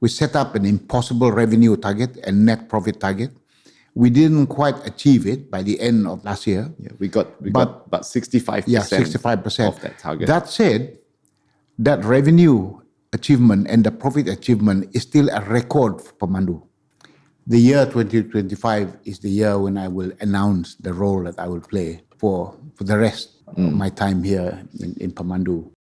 we set up an impossible revenue target and net profit target. We didn't quite achieve it by the end of last year. Yeah, we got about 65% 65% of that target. That said, that revenue achievement and the profit achievement is still a record for PEMANDU. The year 2025 is the year when I will announce the role that I will play for the rest of my time here in PEMANDU.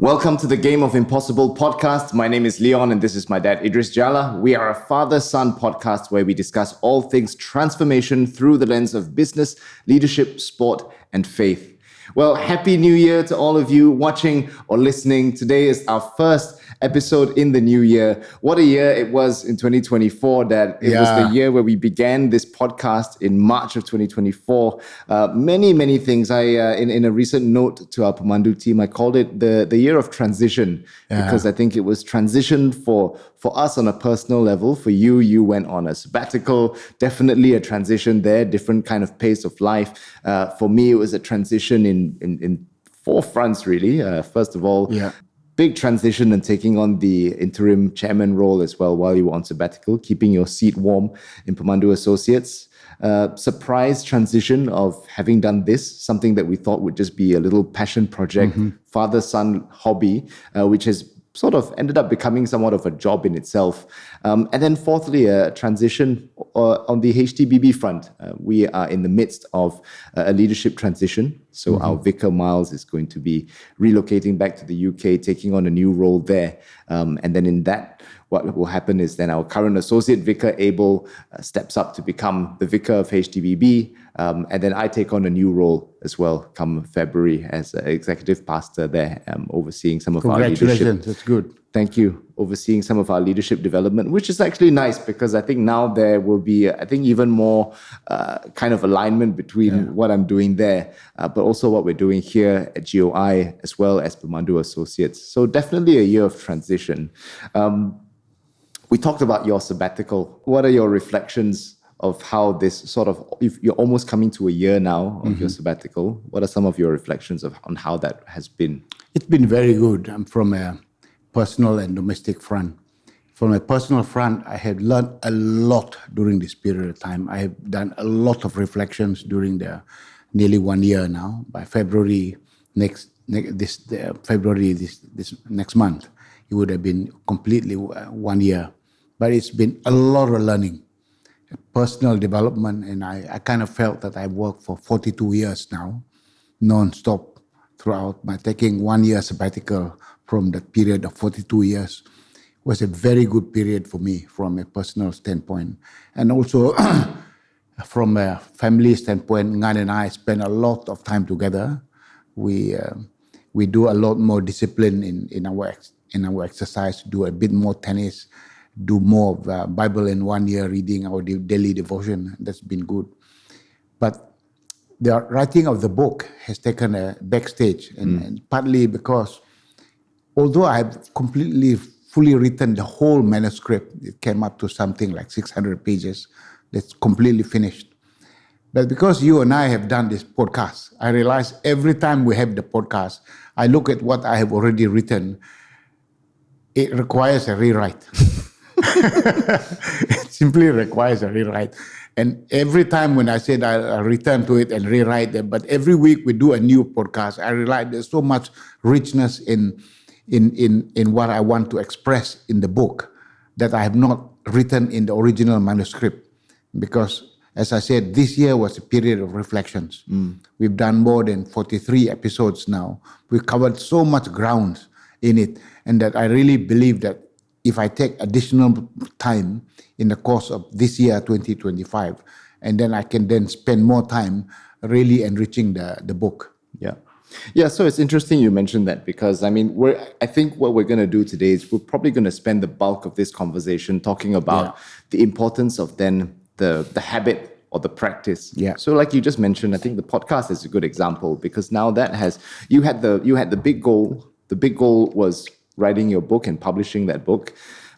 Welcome to the Game of Impossible podcast. My name is Leon and this is my dad, Idris Jala. We are a father-son podcast where we discuss all things transformation through the lens of business, leadership, sport, and faith. Well, Happy New Year to all of you watching or listening. Today is our first episode in the new year. What a year it was in 2024, Dad. It was the year where we began this podcast in March of 2024. Many things. In a recent note to our PEMANDU team, I called it the year of transition because I think it was transition for us on a personal level. For you went on a sabbatical, definitely a transition there, different kind of pace of life. For me, it was a transition in four fronts, really. First of all, big transition and taking on the interim chairman role as well while you were on sabbatical, keeping your seat warm in PEMANDU Associates. Surprise transition of having done this, something that we thought would just be a little passion project, father-son hobby, which has sort of ended up becoming somewhat of a job in itself. And then fourthly, a transition on the HTBB front. We are in the midst of a leadership transition. So our vicar, Miles, is going to be relocating back to the UK, taking on a new role there. And then in that, what will happen is then our current associate vicar, Abel, steps up to become the vicar of HTBB. And then I take on a new role as well come February as executive pastor there, overseeing some of our leadership. Congratulations, that's good. Thank you. Overseeing some of our leadership development, which is actually nice because I think now there will be, even more kind of alignment between what I'm doing there, but also what we're doing here at GOI as well as PEMANDU Associates. So definitely a year of transition. We talked about your sabbatical. What are your reflections of how this sort of, if you're almost coming to a year now of your sabbatical, what are some of your reflections on how that has been? It's been very good. I'm from a personal and domestic front. From a personal front, I have learned a lot during this period of time. I have done a lot of reflections during the nearly 1 year now. By February this next month, it would have been completely 1 year. But it's been a lot of learning, personal development, and I kind of felt that I've worked for 42 years now, non-stop throughout my taking 1 year sabbatical from that period of 42 years was a very good period for me from a personal standpoint. And also from a family standpoint, Ngan and I spend a lot of time together. We do a lot more discipline in our exercise, do a bit more tennis, do more of Bible in 1 year, reading our daily devotion. That's been good. But the writing of the book has taken a backstage, and partly because although I have fully written the whole manuscript, it came up to something like 600 pages, that's completely finished. But because you and I have done this podcast, I realize every time we have the podcast, I look at what I have already written, it requires a rewrite. It simply requires a rewrite. And every time when I said I return to it and rewrite it, but every week we do a new podcast, I realize there's so much richness in what I want to express in the book that I have not written in the original manuscript. Because, as I said, this year was a period of reflections. We've done more than 43 episodes now. We've covered so much ground in it, and that I really believe that if I take additional time in the course of this year, 2025, and then I can then spend more time really enriching the book. Yeah, so it's interesting you mentioned that because, I think what we're going to do today is we're probably going to spend the bulk of this conversation talking about the importance of then the habit or the practice. So like you just mentioned, I think the podcast is a good example because now that you had the big goal. The big goal was writing your book and publishing that book.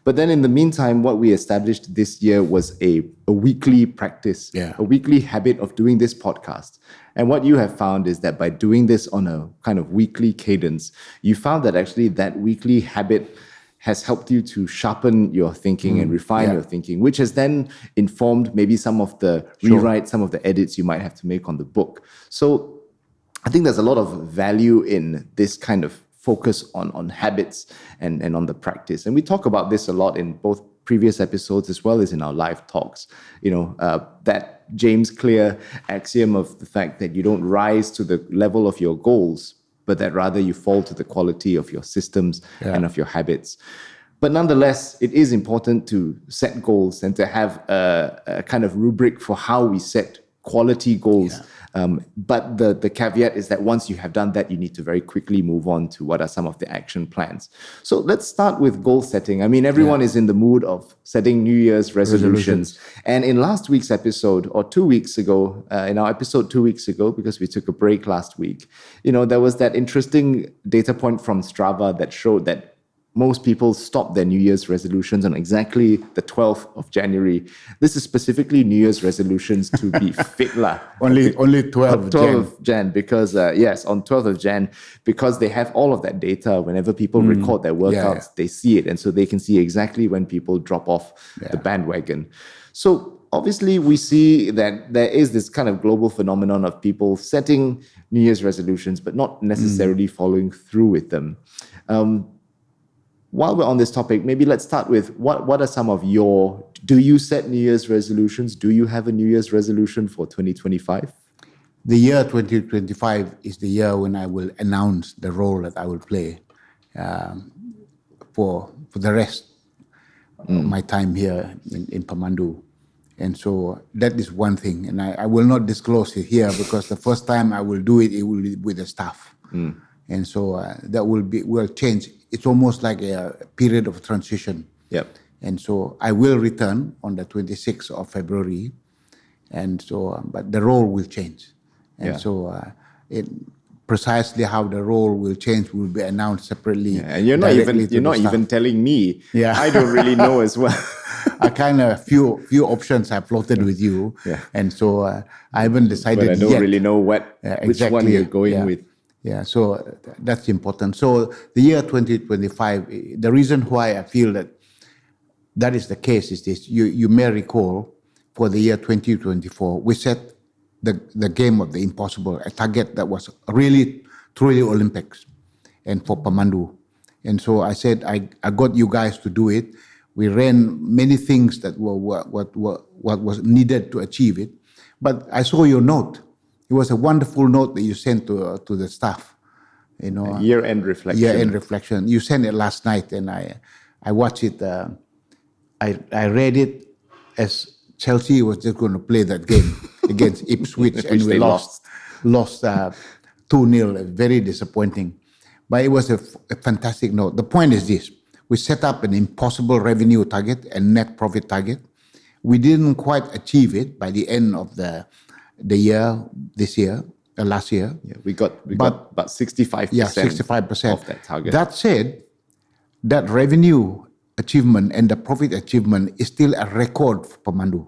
But then in the meantime, what we established this year was a weekly practice, a weekly habit of doing this podcast. And what you have found is that by doing this on a kind of weekly cadence, you found that actually that weekly habit has helped you to sharpen your thinking and refine your thinking, which has then informed maybe some of the rewrites, some of the edits you might have to make on the book. So I think there's a lot of value in this kind of focus on habits and on the practice. And we talk about this a lot in both previous episodes as well as in our live talks. That James Clear axiom of the fact that you don't rise to the level of your goals, but that rather you fall to the quality of your systems and of your habits. But nonetheless, it is important to set goals and to have a kind of rubric for how we set quality goals. But the caveat is that once you have done that, you need to very quickly move on to what are some of the action plans. So let's start with goal setting. I mean, everyone is in the mood of setting New Year's resolutions. And in last week's episode, or 2 weeks ago, in our episode 2 weeks ago, because we took a break last week, there was that interesting data point from Strava that showed that most people stop their New Year's resolutions on exactly the 12th of January. This is specifically New Year's resolutions to be fit lah. Only 12th of Jan, because on 12th of Jan, because they have all of that data. Whenever people record their workouts, they see it, and so they can see exactly when people drop off the bandwagon. So obviously, we see that there is this kind of global phenomenon of people setting New Year's resolutions, but not necessarily following through with them. While we're on this topic, maybe let's start with what are some of do you set New Year's resolutions? Do you have a New Year's resolution for 2025? The year 2025 is the year when I will announce the role that I will play for the rest of my time here in PEMANDU. And so that is one thing. And I will not disclose it here because the first time I will do it, it will be with the staff. And so that will change. It's almost like a period of transition. And so I will return on the 26th of February. And so, but the role will change. And so precisely how the role will change will be announced separately. And you're not even telling me. I don't really know as well. I kind of few options I floated with you. And so I haven't decided yet. But I don't really know which one you're going with. So that's important. So the year 2025, the reason why I feel that is the case is this. You may recall for the year 2024, we set the game of the impossible, a target that was really, truly Olympics and for PEMANDU. And so I said, I got you guys to do it. We ran many things that were what was needed to achieve it. But I saw your note. It was a wonderful note that you sent to the staff. Year-end reflection. Year-end reflection. You sent it last night, and I watched it. I read it as Chelsea was just going to play that game against Ipswich, and we lost 2-0. Very disappointing. But it was a fantastic note. The point is this. We set up an impossible revenue target and net profit target. We didn't quite achieve it by the end of the year, last year. We got about 65% 65% of that target. That said, that revenue achievement and the profit achievement is still a record for PEMANDU.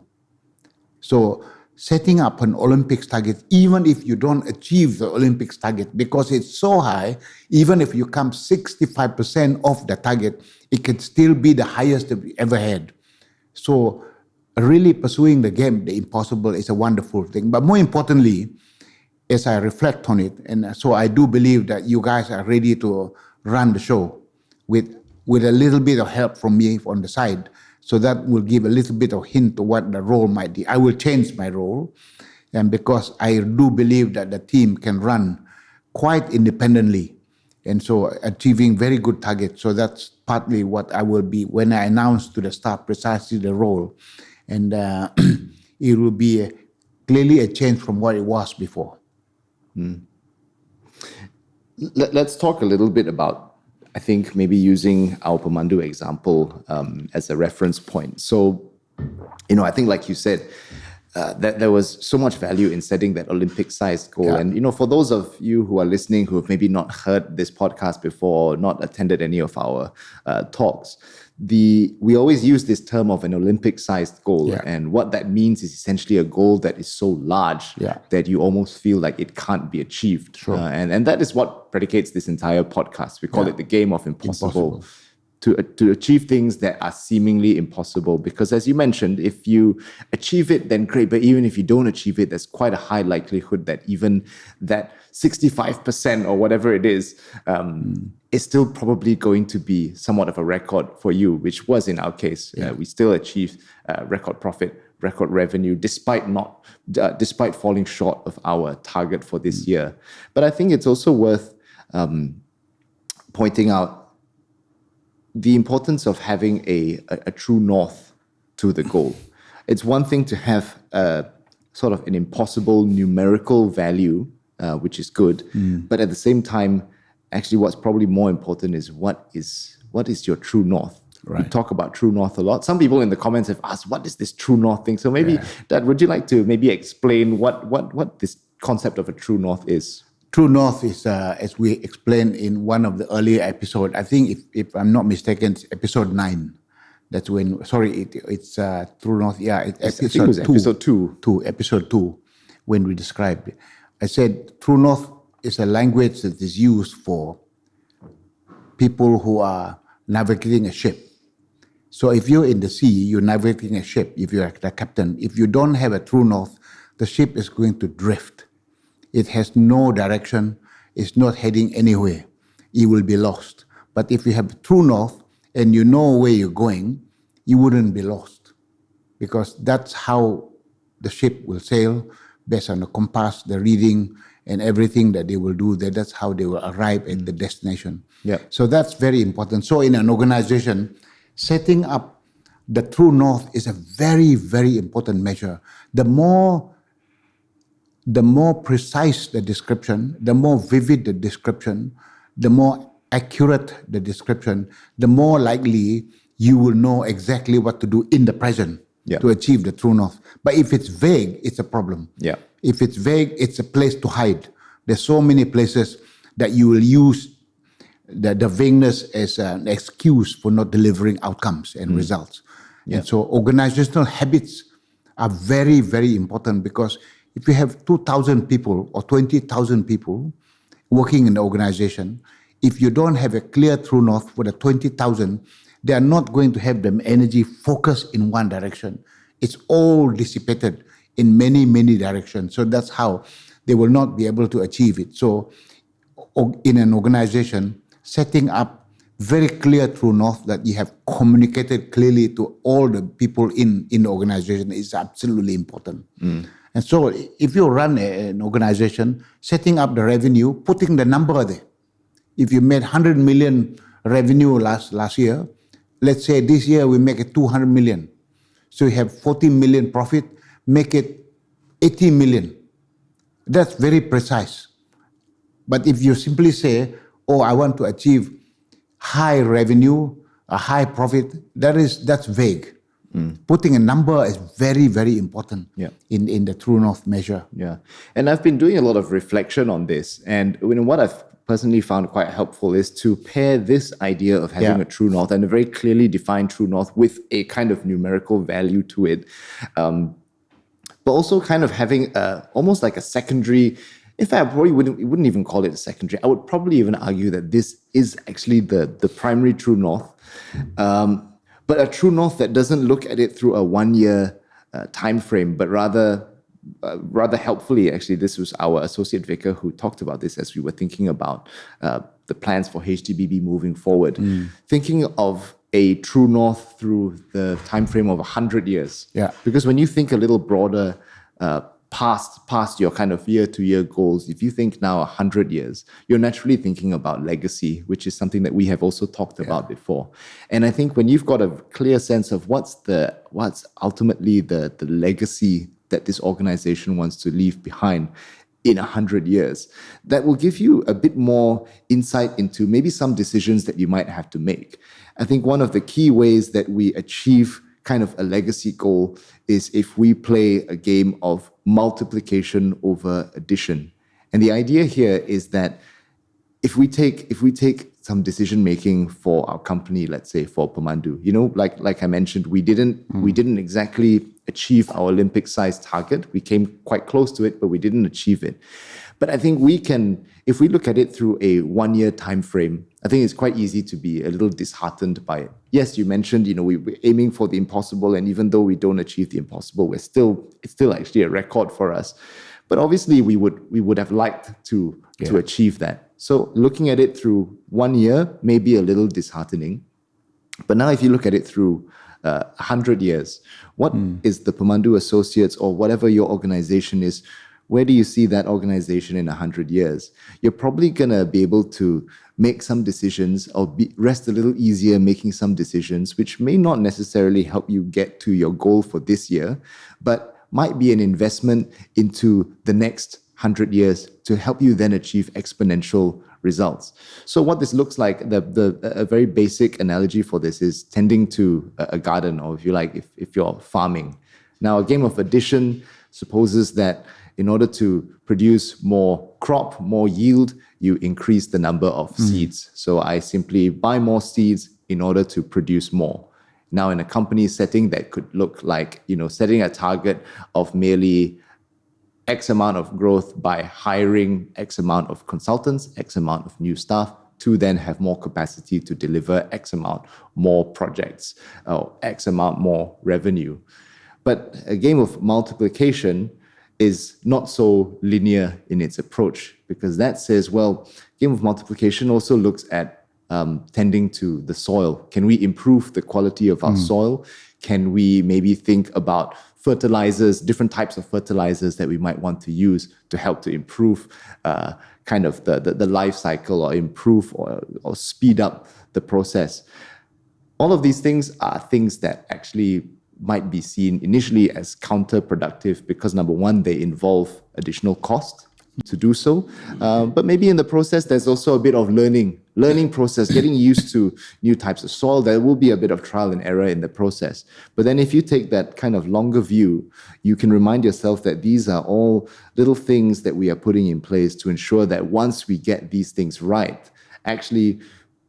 So setting up an Olympics target, even if you don't achieve the Olympics target, because it's so high, even if you come 65% of the target, it can still be the highest that we ever had. So really pursuing the game, the impossible, is a wonderful thing. But more importantly, as I reflect on it, and so I do believe that you guys are ready to run the show with a little bit of help from me on the side. So that will give a little bit of hint to what the role might be. I will change my role, and because I do believe that the team can run quite independently, and so achieving very good targets. So that's partly what I will be when I announce to the staff precisely the role. And it will be clearly a change from what it was before. Let's talk a little bit about, I think, maybe using our PEMANDU example as a reference point. So, I think like you said, that there was so much value in setting that Olympic-sized goal. Yeah. And for those of you who are listening who have maybe not heard this podcast before, not attended any of our talks, we always use this term of an Olympic-sized goal. Yeah. And what that means is essentially a goal that is so large that you almost feel like it can't be achieved. Sure. And that is what predicates this entire podcast. We call it the game of impossible. To achieve things that are seemingly impossible. Because as you mentioned, if you achieve it, then great. But even if you don't achieve it, there's quite a high likelihood that even that 65% or whatever it is still probably going to be somewhat of a record for you, which was in our case. We still achieved record profit, record revenue, despite falling short of our target for this year. But I think it's also worth pointing out the importance of having a true north to the goal. It's one thing to have sort of an impossible numerical value, which is good, but at the same time, actually what's probably more important is what is your true north. Right. We talk about true north a lot. Some people in the comments have asked, what is this true north thing? So maybe, Dad, would you like to maybe explain what this concept of a true north is? True North is, as we explained in one of the earlier episodes, I think if I'm not mistaken, it's episode 9. That's when, it's True North, episode 2. Episode 2, when we described it. I said True North is a language that is used for people who are navigating a ship. So if you're in the sea, you're navigating a ship, if you're the captain, if you don't have a True North, the ship is going to drift. It has no direction. It's not heading anywhere. You will be lost. But if you have true north and you know where you're going, you wouldn't be lost, because that's how the ship will sail, based on the compass, the reading, and everything that they will do. That's how they will arrive at the destination. Yeah. So that's very important. So in an organization, setting up the true north is a very, very important measure. The more precise the description, the more vivid the description, the more accurate the description, the more likely you will know exactly what to do in the present to achieve the true north. But if it's vague, it's a problem. Yeah. If it's vague, it's a place to hide. There's so many places that you will use the vagueness as an excuse for not delivering outcomes and results. Yeah. And so organizational habits are very, very important, because if you have 2,000 people or 20,000 people working in the organization, if you don't have a clear true north for the 20,000, they are not going to have the energy focused in one direction. It's all dissipated in many, many directions. So that's how they will not be able to achieve it. So in an organization, setting up very clear true north that you have communicated clearly to all the people in the organization is absolutely important. And so if you run an organization, setting up the revenue, putting the number there. If you made 100 million revenue last year, let's say this year we make it 200 million. So you have 40 million profit, make it 80 million. That's very precise. But if you simply say, I want to achieve high revenue, a high profit, that's vague. Putting a number is very, very important in the true north measure. Yeah. And I've been doing a lot of reflection on this. And what I've personally found quite helpful is to pair this idea of having a true north and a very clearly defined true north with a kind of numerical value to it. But also kind of having almost like a secondary, in fact, I probably wouldn't even call it a secondary. I would probably even argue that this is actually the primary true north. But a true north that doesn't look at it through a 1-year time frame, but rather helpfully, actually, this was our associate vicar who talked about this as we were thinking about the plans for HDBB moving forward. Thinking of a true north through the time frame of 100 years. Yeah. Because when you think a little broader past your kind of year-to-year goals, if you think now 100 years, you're naturally thinking about legacy, which is something that we have also talked about before. And I think when you've got a clear sense of what's ultimately the legacy that this organization wants to leave behind in 100 years, that will give you a bit more insight into maybe some decisions that you might have to make. I think one of the key ways that we achieve kind of a legacy goal is if we play a game of multiplication over addition. And the idea here is that if we take some decision making for our company, let's say for PEMANDU, like I mentioned, we didn't exactly achieve our Olympic size target. We came quite close to it, but we didn't achieve it. But I think we can, if we look at it through a 1 year time frame, I think it's quite easy to be a little disheartened by it. Yes, you mentioned, we're aiming for the impossible, and even though we don't achieve the impossible, it's still actually a record for us. But obviously, we would have liked to achieve that. So looking at it through 1 year may be a little disheartening. But now if you look at it through 100 years, what is the PEMANDU Associates or whatever your organization is, where do you see that organization in 100 years? You're probably going to be able to make some decisions or rest a little easier making some decisions, which may not necessarily help you get to your goal for this year, but might be an investment into the next 100 years to help you then achieve exponential results. So what this looks like, a very basic analogy for this is tending to a garden, or if you like, if you're farming. Now, a game of addition supposes that in order to produce more crop, more yield, you increase the number of seeds. So I simply buy more seeds in order to produce more. Now, in a company setting, that could look like, setting a target of merely X amount of growth by hiring X amount of consultants, X amount of new staff, to then have more capacity to deliver X amount more projects, or X amount more revenue. But a game of multiplication is not so linear in its approach, because that says, well, game of multiplication also looks at tending to the soil. Can we improve the quality of our soil? Can we maybe think about fertilizers, different types of fertilizers that we might want to use to help to improve kind of the life cycle, or improve or speed up the process? All of these things are things that actually might be seen initially as counterproductive because, number one, they involve additional cost to do so. But maybe in the process, there's also a bit of learning process, getting used to new types of soil. There will be a bit of trial and error in the process. But then if you take that kind of longer view, you can remind yourself that these are all little things that we are putting in place to ensure that once we get these things right, actually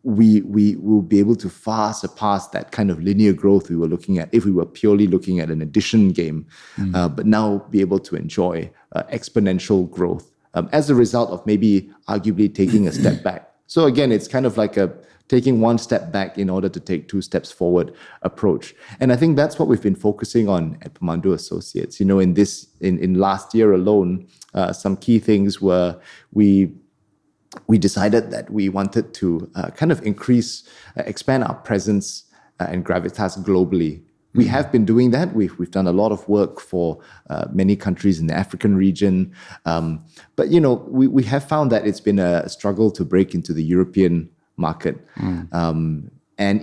we will be able to far surpass that kind of linear growth we were looking at if we were purely looking at an addition game, but now be able to enjoy exponential growth as a result of maybe arguably taking a step back. So again, it's kind of like a taking one step back in order to take two steps forward approach. And I think that's what we've been focusing on at PEMANDU Associates. In last year alone, some key things were we decided that we wanted to kind of expand our presence and gravitas globally. We have been doing that. We've done a lot of work for many countries in the African region. But, we have found that it's been a struggle to break into the European market. And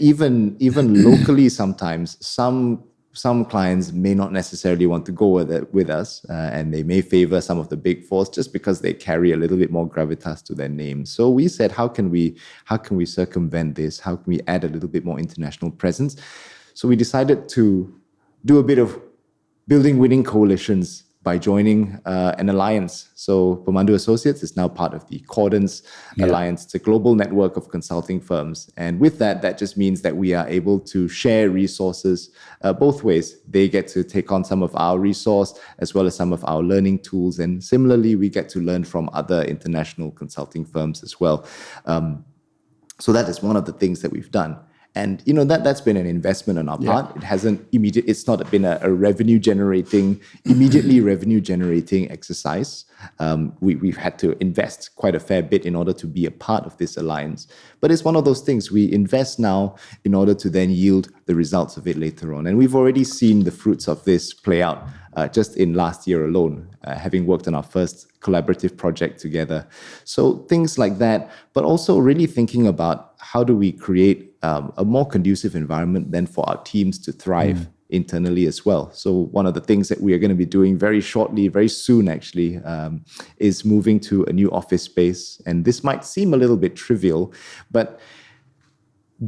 even locally, sometimes some clients may not necessarily want to go with us, and they may favor some of the big fours just because they carry a little bit more gravitas to their name. So we said, how can we circumvent this? How can we add a little bit more international presence? So we decided to do a bit of building winning coalitions by joining an alliance. So PEMANDU Associates is now part of the Cordons Alliance. It's a global network of consulting firms. And with that just means that we are able to share resources both ways. They get to take on some of our resource as well as some of our learning tools. And similarly, we get to learn from other international consulting firms as well. So that is one of the things that we've done. And that's been an investment on our part. It's not been a immediately revenue generating exercise. We've had to invest quite a fair bit in order to be a part of this alliance. But it's one of those things we invest now in order to then yield the results of it later on. And we've already seen the fruits of this play out just in last year alone, having worked on our first collaborative project together. So things like that, but also really thinking about how do we create a more conducive environment then for our teams to thrive internally as well. So one of the things that we are going to be doing very shortly, very soon actually, is moving to a new office space. And this might seem a little bit trivial, but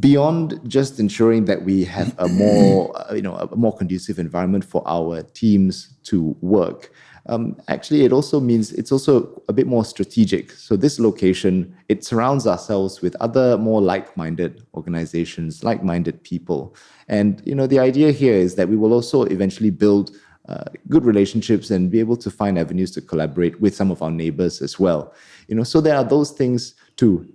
beyond just ensuring that we have a more, a more conducive environment for our teams to work, actually it also means it's also a bit more strategic. So this location, it surrounds ourselves with other more like-minded organizations, like-minded people. And, the idea here is that we will also eventually build good relationships and be able to find avenues to collaborate with some of our neighbors as well. So there are those things to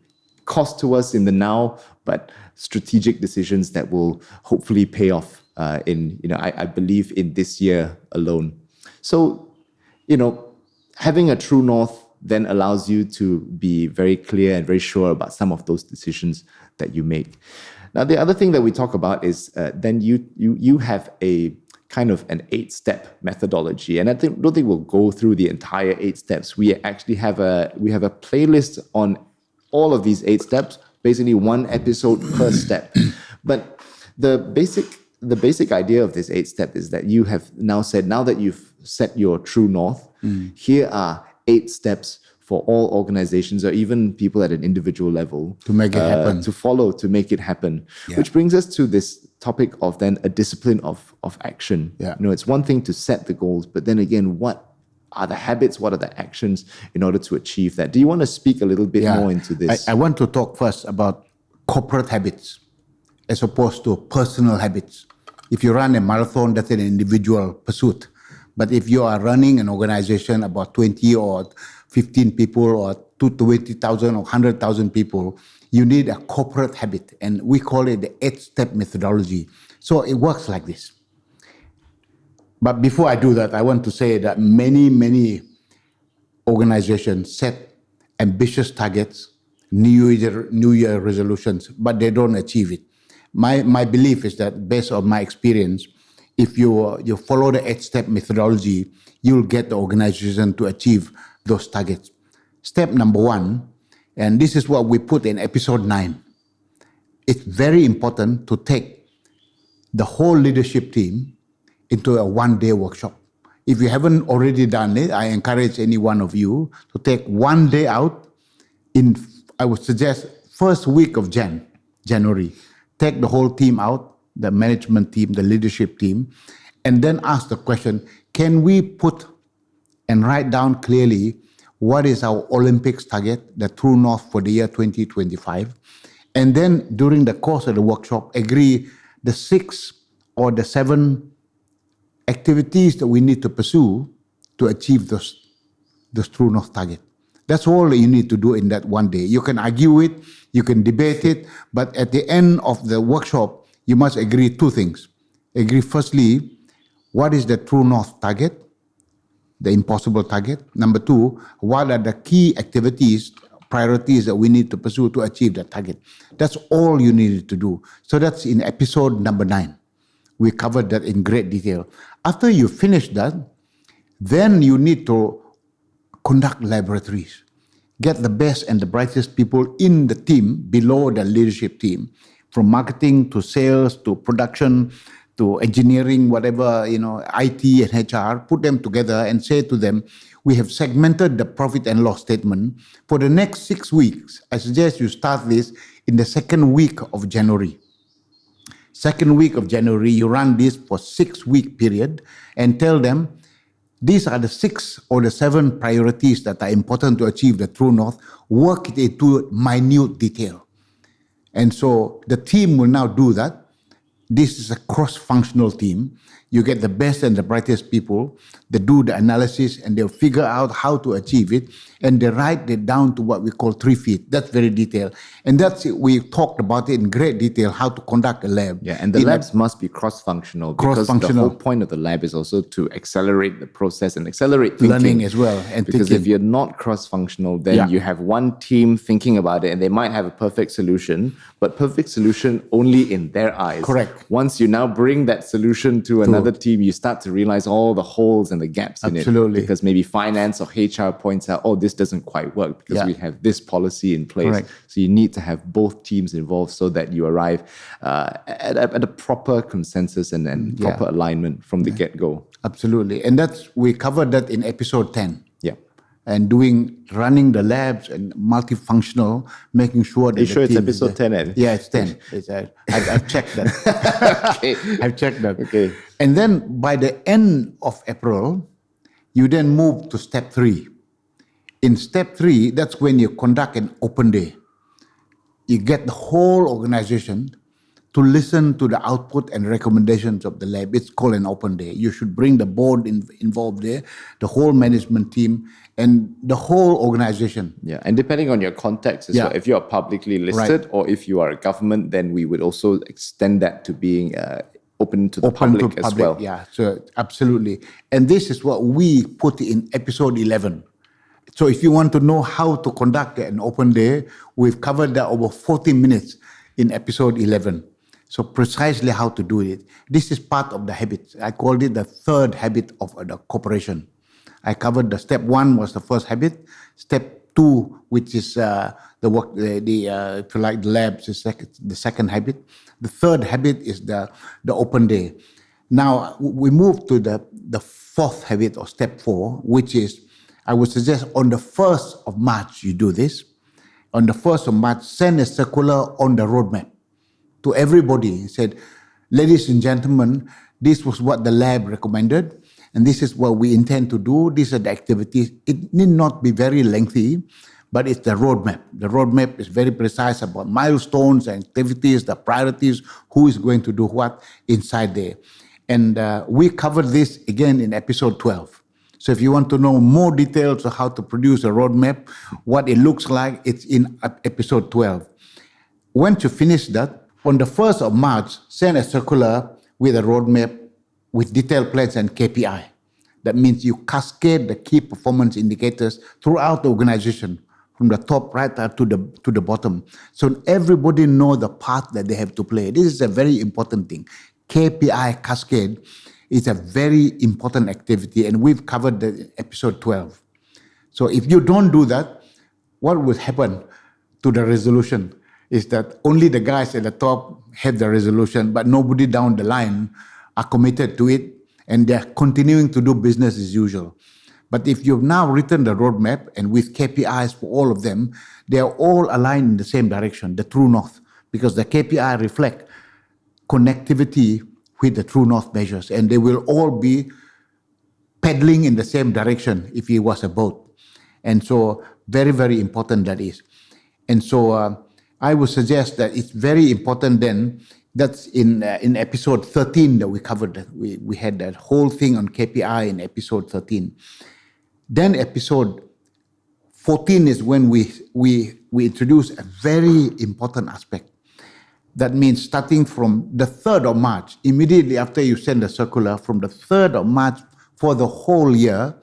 cost to us in the now, but strategic decisions that will hopefully pay off I believe in this year alone. So, having a true north then allows you to be very clear and very sure about some of those decisions that you make. Now, the other thing that we talk about is then you have a kind of an 8-step methodology, and don't think we'll go through the entire 8 steps. We actually have a playlist on all of these 8 steps, basically one episode per step. But the basic idea of this 8-step is that you have now said, now that you've set your true north, here are 8 steps for all organizations or even people at an individual level to make it happen, to follow, to make it happen. Yeah. Which brings us to this topic of then a discipline of action. Yeah. It's one thing to set the goals, but then again, what are the habits, what are the actions in order to achieve that? Do you want to speak a little bit more into this? I want to talk first about corporate habits as opposed to personal habits. If you run a marathon, that's an individual pursuit. But if you are running an organization about 20 or 15 people or 20,000 or 100,000 people, you need a corporate habit. And we call it the 8-step methodology. So it works like this. But before I do that, I want to say that many organizations set ambitious targets, New Year resolutions, but they don't achieve it. My belief is that based on my experience, if you follow the 8-step methodology, you'll get the organization to achieve those targets. Step number 1, and this is what we put in episode 9. It's very important to take the whole leadership team into a one-day workshop. If you haven't already done it, I encourage any one of you to take one day out I would suggest first week of January. Take the whole team out, the management team, the leadership team, and then ask the question, can we put and write down clearly what is our Olympics target, the true north for the year 2025, and then during the course of the workshop, agree the 6 or the 7 activities that we need to pursue to achieve those true north target. That's all you need to do in that one day. You can argue it, you can debate it, but at the end of the workshop, you must agree 2 things. Agree firstly, what is the true north target, the impossible target? Number 2, what are the key activities, priorities that we need to pursue to achieve that target? That's all you needed to do. So that's in episode number 9. We covered that in great detail. After you finish that, then you need to conduct laboratories. Get the best and the brightest people in the team below the leadership team, from marketing to sales to production to engineering, whatever, IT and HR, put them together and say to them, we have segmented the profit and loss statement for the next 6 weeks. I suggest you start this in the second week of January. Second week of January, you run this for 6-week period and tell them, these are the 6 or the 7 priorities that are important to achieve the true north. Work it into minute detail. And so the team will now do that. This is a cross-functional team. You get the best and the brightest people. They do the analysis and they'll figure out how to achieve it. And they write it down to what we call 3 feet. That's very detailed. And that's it. We talked about it in great detail, how to conduct a lab. Yeah, and the labs must be cross-functional because the whole point of the lab is also to accelerate the process and accelerate thinking. Learning as well. And because if you're not cross-functional, then you have one team thinking about it and they might have a perfect solution, but perfect solution only in their eyes. Correct. Once you now bring that solution to another team, you start to realize all the holes and the gaps in it. Because maybe finance or HR points out, oh, this doesn't quite work because we have this policy in place. Correct. So you need to have both teams involved so that you arrive at a proper consensus and proper alignment from the get-go. Absolutely. And we covered that in episode 10. Yeah. and running the labs and multifunctional, making sure that Are you sure it's episode 10? Yeah, it's 10. I've checked that. Okay. I've checked that. Okay. And then by the end of April, you then move to step 3. In step 3, that's when you conduct an open day. You get the whole organization to listen to the output and recommendations of the lab. It's called an open day. You should bring the board involved there, the whole management team, and the whole organization. Yeah, and depending on your context as well, if you are publicly listed or if you are a government, then we would also extend that to being open to the public as well. Yeah, so absolutely. And this is what we put in episode 11. So if you want to know how to conduct an open day, we've covered that over 40 minutes in episode 11. So precisely how to do it. This is part of the habits. I called it the third habit of the corporation. I covered the step 1 was the first habit. Step 2, which is the work, if you like, the labs, is the second habit. The third habit is the open day. Now we move to the fourth habit, or step 4, which is, I would suggest on the 1st of March you do this. On the 1st of March, send a circular on the roadmap to everybody. He said, ladies and gentlemen, this was what the lab recommended, and this is what we intend to do. These are the activities. It need not be very lengthy, but it's the roadmap. The roadmap is very precise about milestones and activities, the priorities, who is going to do what inside there. And we covered this again in episode 12. So if you want to know more details of how to produce a roadmap, what it looks like, it's in episode 12. Once you finish that, on the 1st of March, send a circular with a roadmap with detailed plans and KPI. That means you cascade the key performance indicators throughout the organization, from the top right to the bottom. So everybody know the part that they have to play. This is a very important thing. KPI cascade is a very important activity, and we've covered that in episode 12. So if you don't do that, what will happen to the resolution is that only the guys at the top have the resolution, but nobody down the line are committed to it, and they're continuing to do business as usual. But if you've now written the roadmap and with KPIs for all of them, they are all aligned in the same direction, the true north, because the KPI reflect connectivity with the true north measures, and they will all be paddling in the same direction if it was a boat. And so very, very important that is. And so I would suggest that it's very important then. That's in episode 13 that we covered that. We had that whole thing on KPI in episode 13. Then episode 14 is when we introduce a very important aspect. That means starting from the 3rd of March, immediately after you send the circular, from the 3rd of March for the whole year,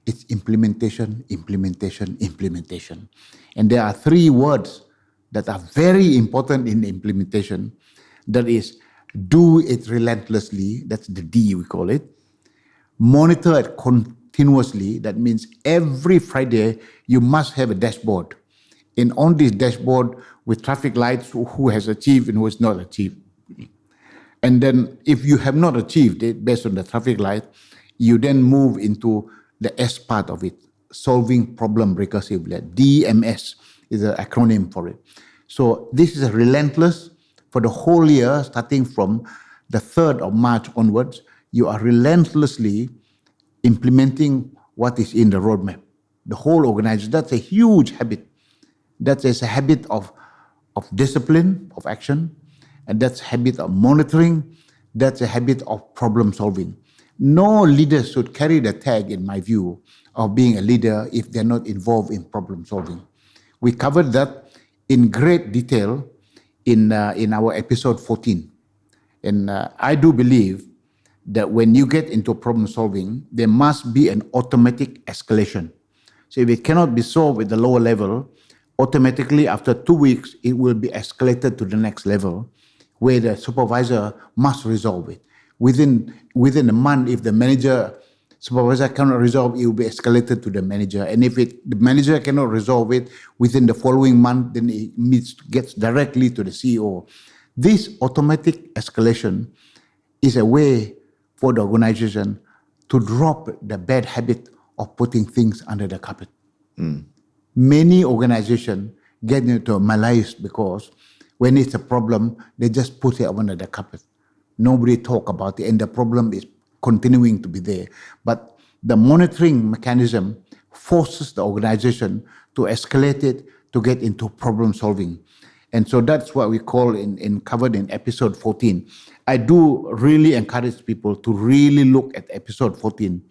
it's implementation, implementation, implementation. And there are 3 words that are very important in implementation. That is, do it relentlessly, that's the D we call it. Monitor it continuously, that means every Friday you must have a dashboard. And on this dashboard with traffic lights, who has achieved and who has not achieved. And then if you have not achieved it based on the traffic light, you then move into the S part of it, solving problem recursively. DMS is an acronym for it. So this is relentless for the whole year, starting from the 3rd of March onwards. You are relentlessly implementing what is in the roadmap. The whole organization, that's a huge habit. That is a habit of discipline, of action, and that's a habit of monitoring, that's a habit of problem solving. No leader should carry the tag, in my view, of being a leader if they're not involved in problem solving. We covered that in great detail in our episode 14. And I do believe that when you get into problem solving, there must be an automatic escalation. So if it cannot be solved at the lower level, automatically after 2 weeks, it will be escalated to the next level where the supervisor must resolve it. Within a month, if the supervisor cannot resolve, it will be escalated to the manager. And if the manager cannot resolve it within the following month, then it gets directly to the CEO. This automatic escalation is a way for the organization to drop the bad habit of putting things under the carpet. Many organizations get into a malaise because when it's a problem, they just put it under the carpet. Nobody talk about it, and the problem is continuing to be there. But the monitoring mechanism forces the organization to escalate it, to get into problem solving. And so that's what we call in covered in episode 14. I do really encourage people to really look at episode 14,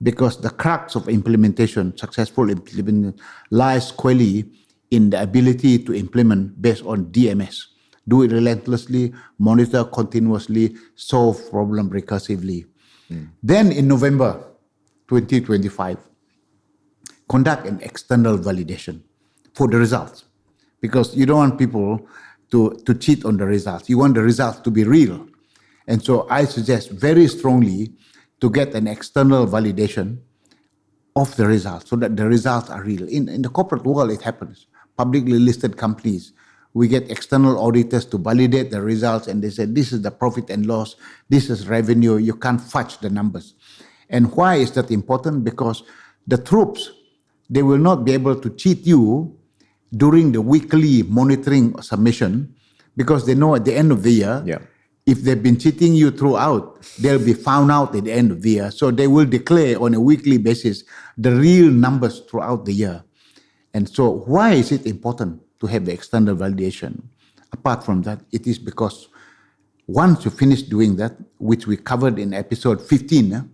because the crux of implementation, successful implementation, lies squarely in the ability to implement based on DMS. Do it relentlessly, monitor continuously, solve problem recursively. Then in November 2025, conduct an external validation for the results, because you don't want people to cheat on the results. You want the results to be real. And so I suggest very strongly to get an external validation of the results so that the results are real. In the corporate world, it happens. Publicly listed companies, we get external auditors to validate the results, and they say, this is the profit and loss, this is revenue, you can't fudge the numbers. And why is that important? Because the troops, they will not be able to cheat you during the weekly monitoring submission, because they know at the end of the year, if they've been cheating you throughout, they'll be found out at the end of the year. So they will declare on a weekly basis the real numbers throughout the year. And so why is it important to have the external validation? Apart from that, it is because once you finish doing that, which we covered in episode 15,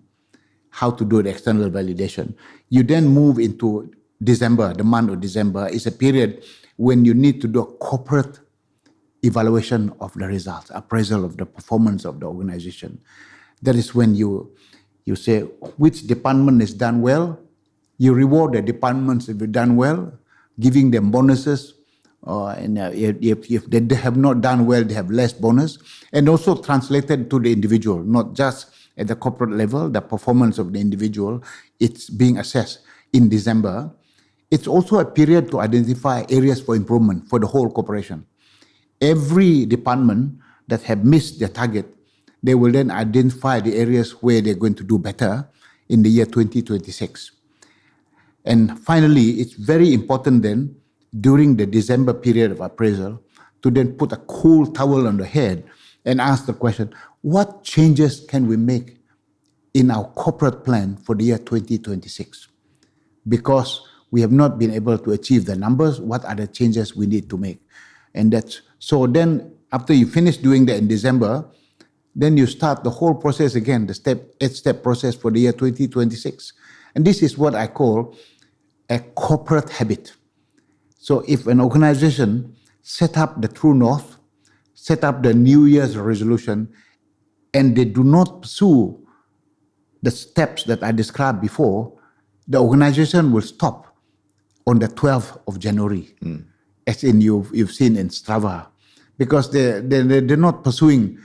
how to do the external validation, you then move into December. The month of December is a period when you need to do a corporate evaluation of the results, appraisal of the performance of the organization. That is when you say which department is done well. You reward the departments if you've done well, giving them bonuses. And if they have not done well, they have less bonus. And also translated to the individual, not just at the corporate level, the performance of the individual, it's being assessed in December. It's also a period to identify areas for improvement for the whole corporation. Every department that have missed their target, they will then identify the areas where they're going to do better in the year 2026. And finally, it's very important then, during the December period of appraisal, to then put a cool towel on the head and ask the question, what changes can we make in our corporate plan for the year 2026? Because we have not been able to achieve the numbers, what are the changes we need to make? And that's, so then after you finish doing that in December, then you start the whole process again, the 8-step process for the year 2026. And this is what I call a corporate habit. So if an organization set up the true north, set up the New Year's resolution, and they do not pursue the steps that I described before, the organization will stop on the 12th of January, as in you've seen in Strava, because they're not pursuing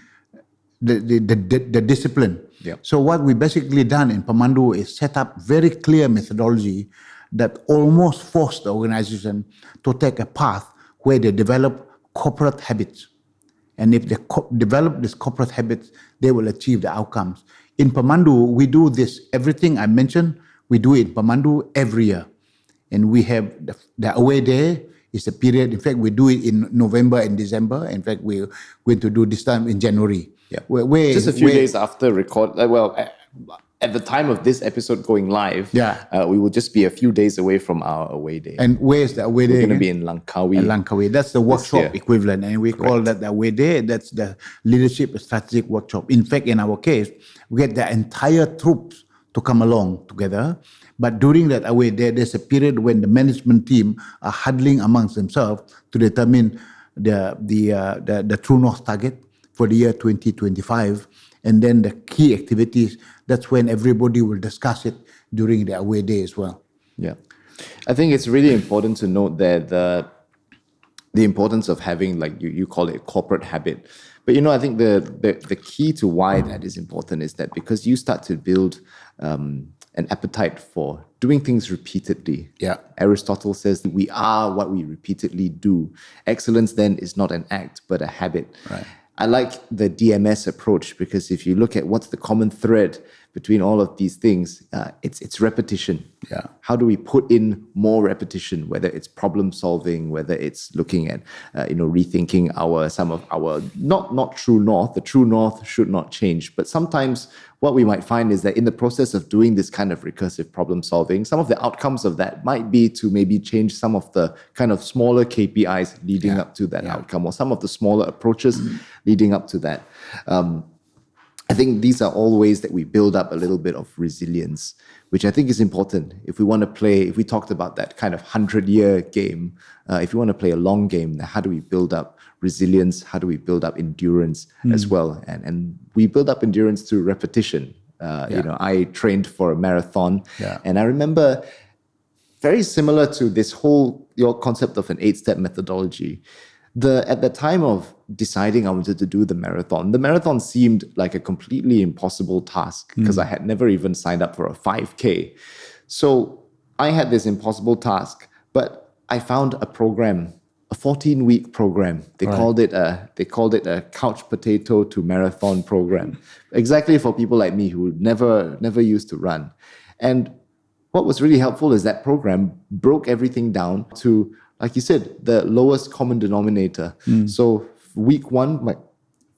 the discipline. So what we basically done in PEMANDU is set up very clear methodology that almost force the organization to take a path where they develop corporate habits. And if they develop these corporate habits, they will achieve the outcomes. In PEMANDU, we do this, everything I mentioned, we do it in PEMANDU every year. And we have the away day is a period, in fact, we do it in November and December. In fact, we're going to do this time in January. Just a few days after at the time of this episode going live, we will just be a few days away from our away day. And where's the away day? We're going to be in Langkawi. Langkawi. That's the workshop equivalent. And we call that the away day. That's the leadership strategic workshop. In fact, in our case, we get the entire troops to come along together. But during that away day, there's a period when the management team are huddling amongst themselves to determine the true north target for the year 2025. And then the key activities, that's when everybody will discuss it during the away day as well. I think it's really important to note that the importance of having, like you call it, corporate habit. But I think the key to why that is important is that because you start to build an appetite for doing things repeatedly. Aristotle says that we are what we repeatedly do. Excellence then is not an act, but a habit. I like the DMS approach because if you look at what's the common thread between all of these things, it's repetition. Yeah. How do we put in more repetition, whether it's problem solving, whether it's looking at, rethinking some of our, not true north. The true north should not change. But sometimes what we might find is that in the process of doing this kind of recursive problem solving, some of the outcomes of that might be to maybe change some of the kind of smaller KPIs leading up to that outcome, or some of the smaller approaches leading up to that. I think these are all ways that we build up a little bit of resilience, which I think is important. If we talked about that kind of 100-year game, if you want to play a long game, then how do we build up resilience? How do we build up endurance as well? And we build up endurance through repetition. I trained for a marathon, and I remember very similar to your concept of an 8-step methodology. At the time of deciding I wanted to do the marathon seemed like a completely impossible task because I had never even signed up for a 5K. So I had this impossible task, but I found a program, a 14-week program. They called it a couch potato to marathon program, exactly for people like me who never used to run. And what was really helpful is that program broke everything down to, like you said, the lowest common denominator. So week 1, my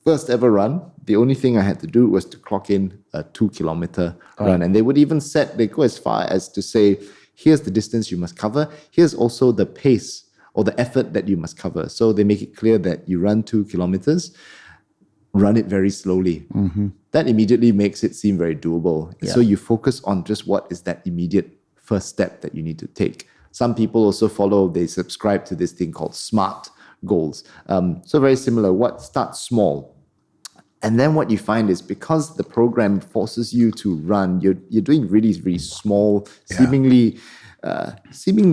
first ever run, the only thing I had to do was to clock in a 2-kilometer run. And they would even they go as far as to say, here's the distance you must cover. Here's also the pace or the effort that you must cover. So they make it clear that you run 2 kilometers, run it very slowly. That immediately makes it seem very doable. So you focus on just what is that immediate first step that you need to take. Some people also they subscribe to this thing called SMART goals. So very similar. Start small. And then what you find is because the program forces you to run, you're doing really, really small, seemingly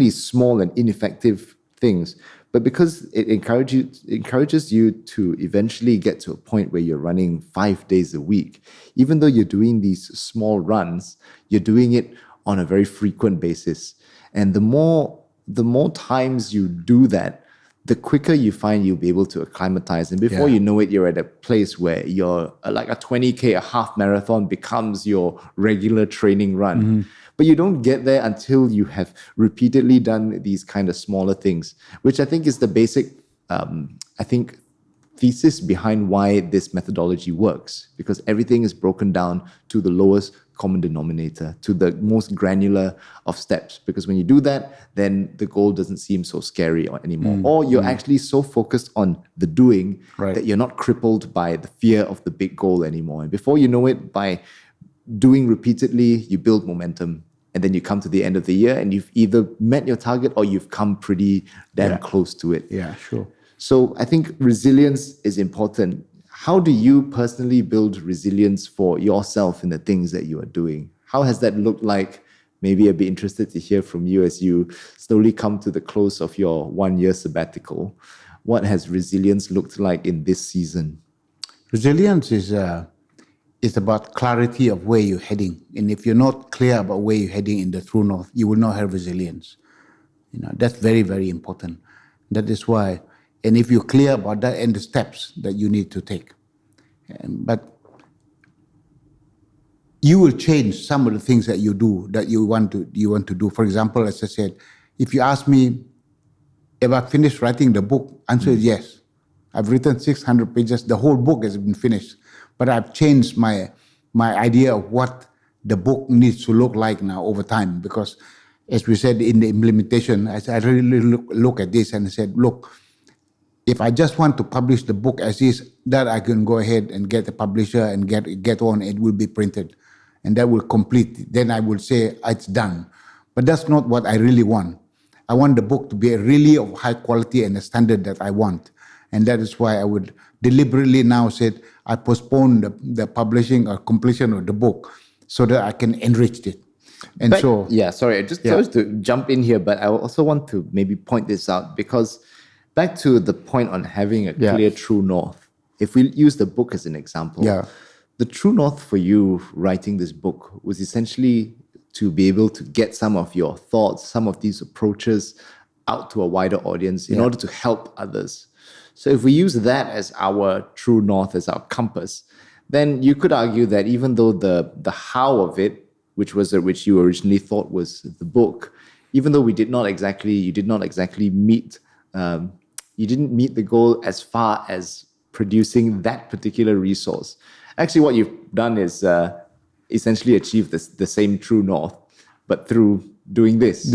small and ineffective things. But because it encourages you to eventually get to a point where you're running 5 days a week, even though you're doing these small runs, you're doing it on a very frequent basis. And the more times you do that, the quicker you find you'll be able to acclimatize. And before you know it, you're at a place where you're like a 20K, a half marathon becomes your regular training run. But you don't get there until you have repeatedly done these kind of smaller things, which I think is the basic, thesis behind why this methodology works, because everything is broken down to the lowest common denominator, to the most granular of steps. Because when you do that, then the goal doesn't seem so scary anymore. Or you're actually so focused on the doing that you're not crippled by the fear of the big goal anymore. And before you know it, by doing repeatedly, you build momentum. And then you come to the end of the year and you've either met your target or you've come pretty damn close to it. Yeah, sure. So I think resilience is important. How do you personally build resilience for yourself in the things that you are doing? How has that looked like? Maybe I'd be interested to hear from you as you slowly come to the close of your 1-year sabbatical. What has resilience looked like in this season? Resilience is about clarity of where you're heading. And if you're not clear about where you're heading in the true north, you will not have resilience. That's very, very important. That is why, and if you're clear about that and the steps that you need to take. But you will change some of the things that you do, that you want to do. For example, as I said, if you ask me if I finished writing the book, answer is yes. I've written 600 pages. The whole book has been finished. But I've changed my idea of what the book needs to look like now over time. Because as we said in the implementation, I really look at this and I said, look, if I just want to publish the book as is, that I can go ahead and get a publisher and get on, it will be printed. And that will complete. Then I will say it's done. But that's not what I really want. I want the book to be really of high quality and a standard that I want. And that is why I would deliberately now said I postpone the publishing or completion of the book so that I can enrich it. And sorry, I just chose to jump in here, but I also want to maybe point this out because back to the point on having a clear true north. If we use the book as an example, the true north for you writing this book was essentially to be able to get some of your thoughts, some of these approaches out to a wider audience in order to help others. So if we use that as our true north, as our compass, then you could argue that even though the how of it, which you originally thought was the book, even though you did not exactly meet, you didn't meet the goal as far as producing that particular resource. Actually, what you've done is essentially achieve the same true north, but through doing this.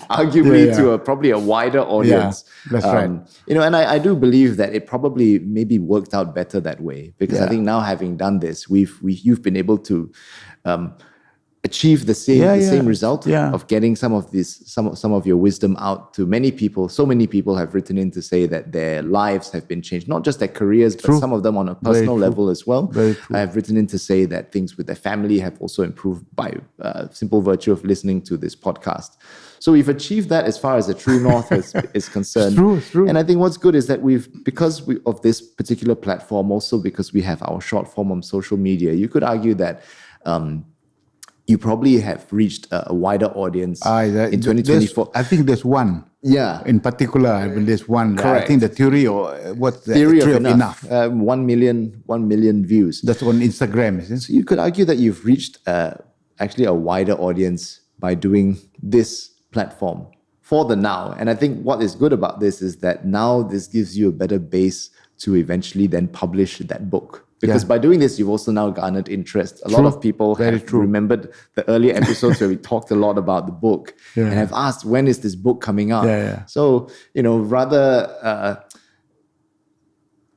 Arguably to probably a wider audience. Yeah, that's right. And I do believe that it probably maybe worked out better that way, because I think now, having done this, you've been able to achieve the same result of getting some of your wisdom out to many people. So many people have written in to say that their lives have been changed, not just their careers, but some of them on a personal level as well. I have written in to say that things with their family have also improved by simple virtue of listening to this podcast. So we've achieved that as far as the true north is concerned. It's true. And I think what's good is that because of this particular platform, also because we have our short form on social media, you could argue that you probably have reached a wider audience in 2024. I think there's one. Yeah. In particular, I mean, there's one. Correct. I think the theory what's the theory of enough. 1 million views. That's on Instagram, isn't it? So you could argue that you've reached actually a wider audience by doing this platform for the now. And I think what is good about this is that now this gives you a better base to eventually then publish that book. Because by doing this, you've also now garnered interest. A lot of people have remembered the earlier episodes where we talked a lot about the book and have asked, when is this book coming out? So, rather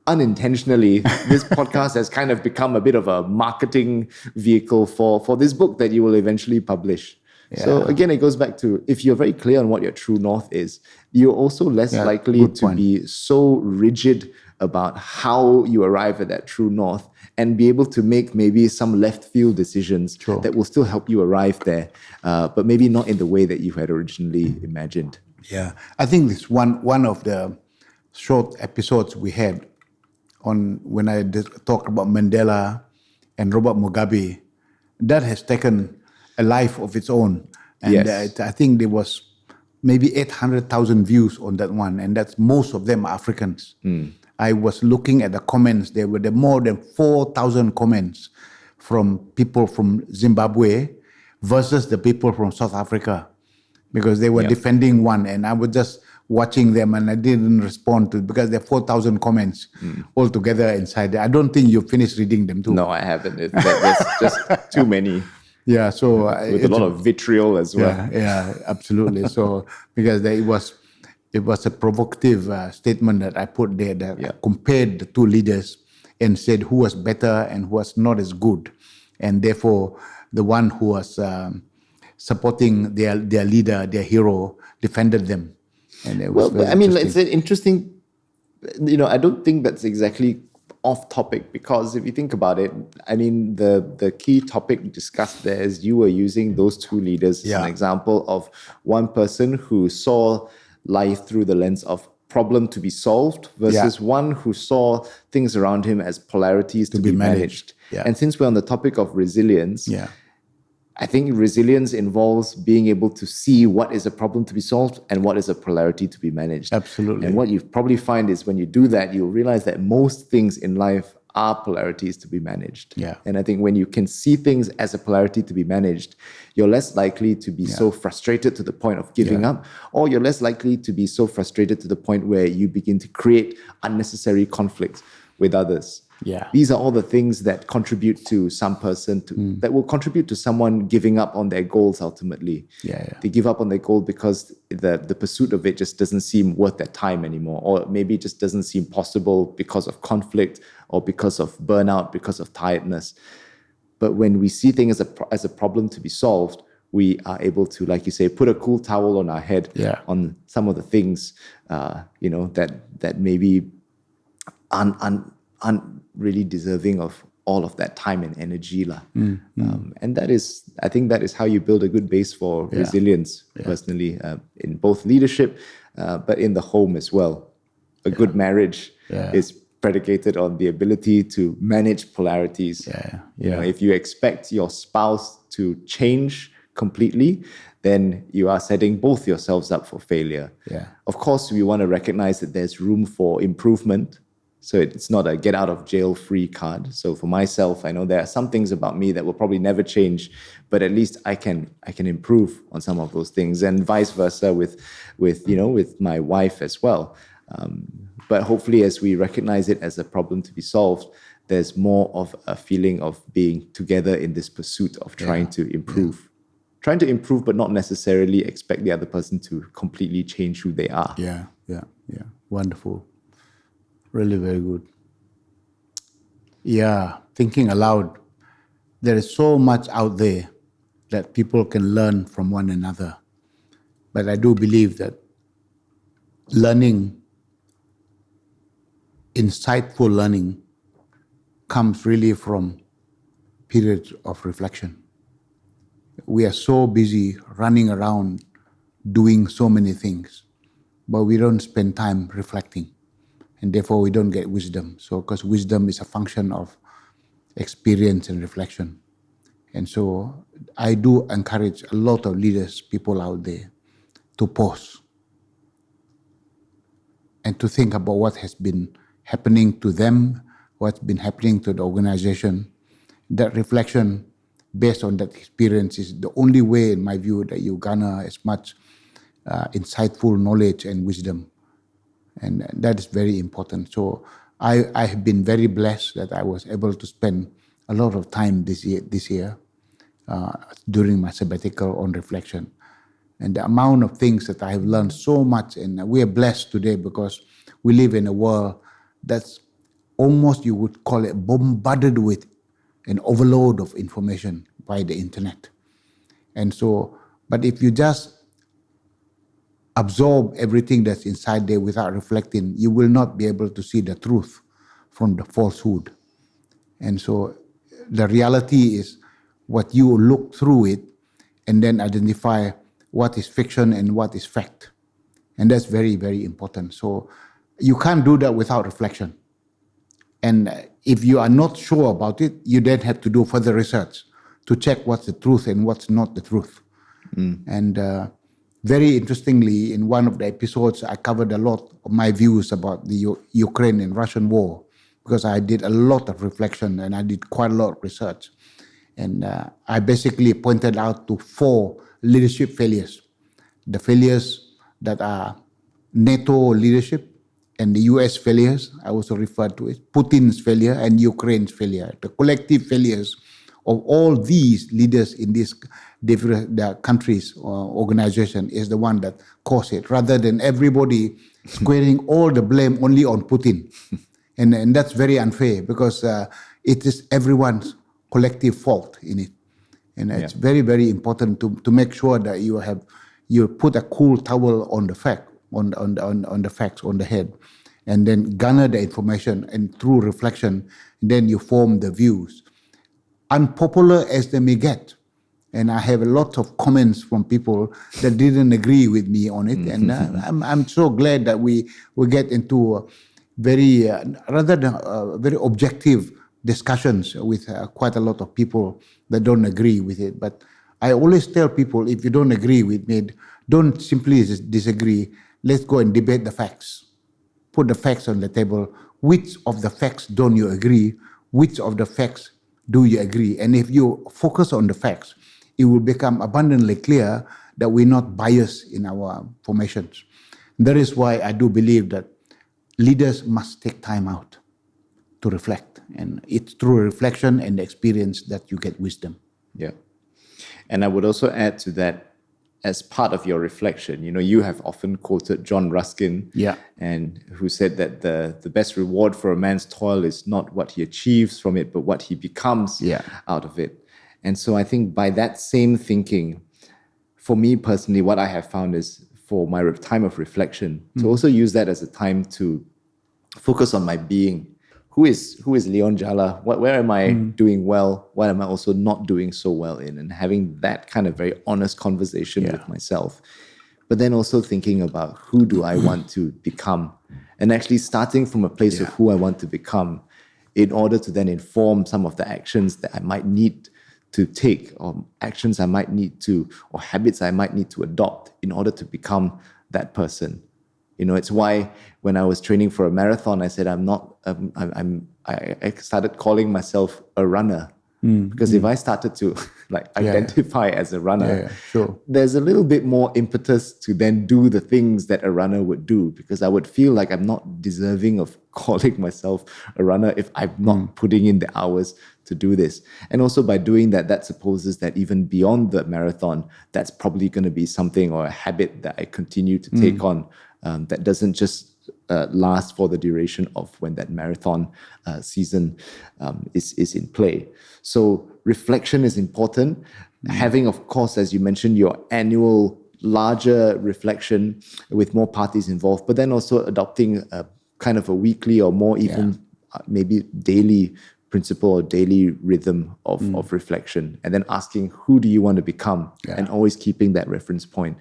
unintentionally, this podcast has kind of become a bit of a marketing vehicle for this book that you will eventually publish. So again, it goes back to, if you're very clear on what your true north is, you're also less likely to be so rigid about how you arrive at that true north, and be able to make maybe some left field decisions that will still help you arrive there, but maybe not in the way that you had originally imagined. Yeah, I think this one of the short episodes we had on when I talked about Mandela and Robert Mugabe, that has taken a life of its own. And I think there was maybe 800,000 views on that one, and that's most of them Africans. I was looking at the comments. There were more than 4,000 comments from people from Zimbabwe versus the people from South Africa, because they were defending one, and I was just watching them, and I didn't respond to it because there are 4,000 comments altogether inside there. I don't think you finished reading them too. No, I haven't. There's just too many. Yeah, so with a lot of vitriol as well. Yeah, absolutely. So because it was a provocative statement that I put there that I compared the two leaders and said who was better and who was not as good, and therefore the one who was supporting their leader, their hero, defended them. And it was it's an interesting. I don't think that's exactly off topic, because if you think about it, I mean, the key topic discussed there is you were using those two leaders as an example of one person who saw life through the lens of problem to be solved versus one who saw things around him as polarities to be managed. And since we're on the topic of resilience, I think resilience involves being able to see what is a problem to be solved and what is a polarity to be managed. Absolutely. And what you probably find is when you do that, you'll realize that most things in life are polarities to be managed. And I think when you can see things as a polarity to be managed, you're less likely to be so frustrated to the point of giving up, or you're less likely to be so frustrated to the point where you begin to create unnecessary conflict with others. These are all the things that contribute to some person that will contribute to someone giving up on their goals ultimately. They give up on their goal because the pursuit of it just doesn't seem worth their time anymore, or maybe it just doesn't seem possible because of conflict or because of burnout, because of tiredness. But when we see things as a problem to be solved, we are able to, like you say, put a cool towel on our head on some of the things, that maybe aren't really deserving of all of that time and energy. And I think that is how you build a good base for resilience, personally, in both leadership, but in the home as well. A good marriage is predicated on the ability to manage polarities. If you expect your spouse to change completely, then you are setting both yourselves up for failure. Of course, we want to recognize that there's room for improvement, So it's not a get out of jail free card. So for myself, I know there are some things about me that will probably never change, but at least I can improve on some of those things, and vice versa with my wife as well. But hopefully, as we recognize it as a problem to be solved, there's more of a feeling of being together in this pursuit of trying to improve. Trying to improve, but not necessarily expect the other person to completely change who they are. Yeah. Wonderful. Really very good. Yeah, thinking aloud. There is so much out there that people can learn from one another. But I do believe that learning, insightful learning, comes really from periods of reflection. We are so busy running around doing so many things, but we don't spend time reflecting, and therefore we don't get wisdom. So, because wisdom is a function of experience and reflection. And so I do encourage a lot of leaders, people out there, to pause and to think about what has been happening to them, what's been happening to the organization. That reflection based on that experience is the only way, in my view, that you garner as much insightful knowledge and wisdom. And that is very important. So I have been very blessed that I was able to spend a lot of time this year during my sabbatical on reflection. And the amount of things that I have learned so much, and we are blessed today because we live in a world that's almost, you would call it, bombarded with an overload of information by the internet. And so, but if you just absorb everything that's inside there without reflecting, you will not be able to see the truth from the falsehood. And so the reality is what you look through it and then identify what is fiction and what is fact. And that's very, very important. So you can't do that without reflection. And if you are not sure about it, you then have to do further research to check what's the truth and what's not the truth. And very interestingly, in one of the episodes, I covered a lot of my views about the Ukraine and Russian war, because I did a lot of reflection and I did quite a lot of research. And I basically pointed out to 4 leadership failures. The failures that are NATO leadership, and the US failures, I also referred to it, Putin's failure and Ukraine's failure. The collective failures of all these leaders in these different countries or organization is the one that caused it, rather than everybody squaring all the blame only on Putin. And that's very unfair, because it is everyone's collective fault in it. And it's very, very important to make sure that you put a cool towel on the facts on the head, and then garner the information, and through reflection, then you form the views, unpopular as they may get. And I have a lot of comments from people that didn't agree with me on it, and I'm so glad that we get into very very objective discussions with quite a lot of people that don't agree with it. But I always tell people, if you don't agree with me, don't simply disagree. Let's go and debate the facts. Put the facts on the table. Which of the facts don't you agree? Which of the facts do you agree? And if you focus on the facts, it will become abundantly clear that we're not biased in our formations. That is why I do believe that leaders must take time out to reflect. And it's through reflection and experience that you get wisdom. Yeah. And I would also add to that, as part of your reflection, you have often quoted John Ruskin, and who said that the best reward for a man's toil is not what he achieves from it, but what he becomes out of it. And so I think by that same thinking, for me personally, what I have found is, for my time of reflection, to also use that as a time to focus on my being. Who is Leon Jala? Where am I doing well? What am I also not doing so well in? And having that kind of very honest conversation with myself. But then also thinking about, who do I want to become? And actually starting from a place of who I want to become, in order to then inform some of the actions that I might need to take, or actions I might need to, or habits I might need to adopt in order to become that person. It's why when I was training for a marathon, I said I started calling myself a runner. Because if I started to identify as a runner, sure. there's a little bit more impetus to then do the things that a runner would do, because I would feel like I'm not deserving of calling myself a runner if I'm not putting in the hours to do this. And also by doing that, that supposes that even beyond the marathon, that's probably going to be something or a habit that I continue to take on, that doesn't just last for the duration of when that marathon season is in play. So reflection is important. Having, of course, as you mentioned, your annual larger reflection with more parties involved, but then also adopting a kind of a weekly or more even maybe daily principle or daily rhythm of reflection, and then asking, who do you want to become? And always keeping that reference point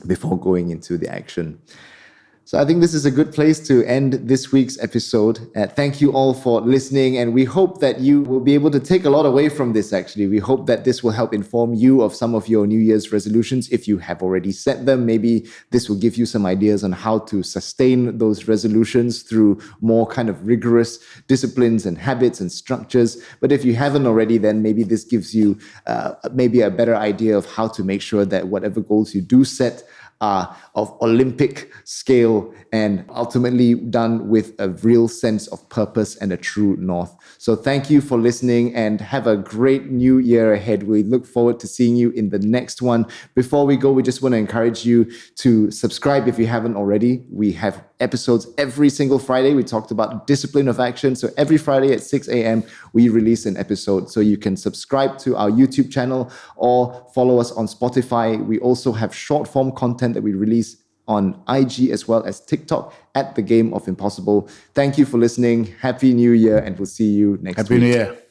before going into the action. So I think this is a good place to end this week's episode. Thank you all for listening, and we hope that you will be able to take a lot away from this, actually. We hope that this will help inform you of some of your New Year's resolutions. If you have already set them, maybe this will give you some ideas on how to sustain those resolutions through more kind of rigorous disciplines and habits and structures. But if you haven't already, then maybe this gives you maybe a better idea of how to make sure that whatever goals you do set are of Olympic scale and ultimately done with a real sense of purpose and a true north. So thank you for listening and have a great new year ahead. We look forward to seeing you in the next one. Before we go, we just want to encourage you to subscribe if you haven't already. We have episodes every single Friday. We talked about discipline of action. So every Friday at 6 a.m., we release an episode. So you can subscribe to our YouTube channel or follow us on Spotify. We also have short form content that we release on IG as well as TikTok at The Game of Impossible. Thank you for listening. Happy New Year, and we'll see you next week. Happy New Year.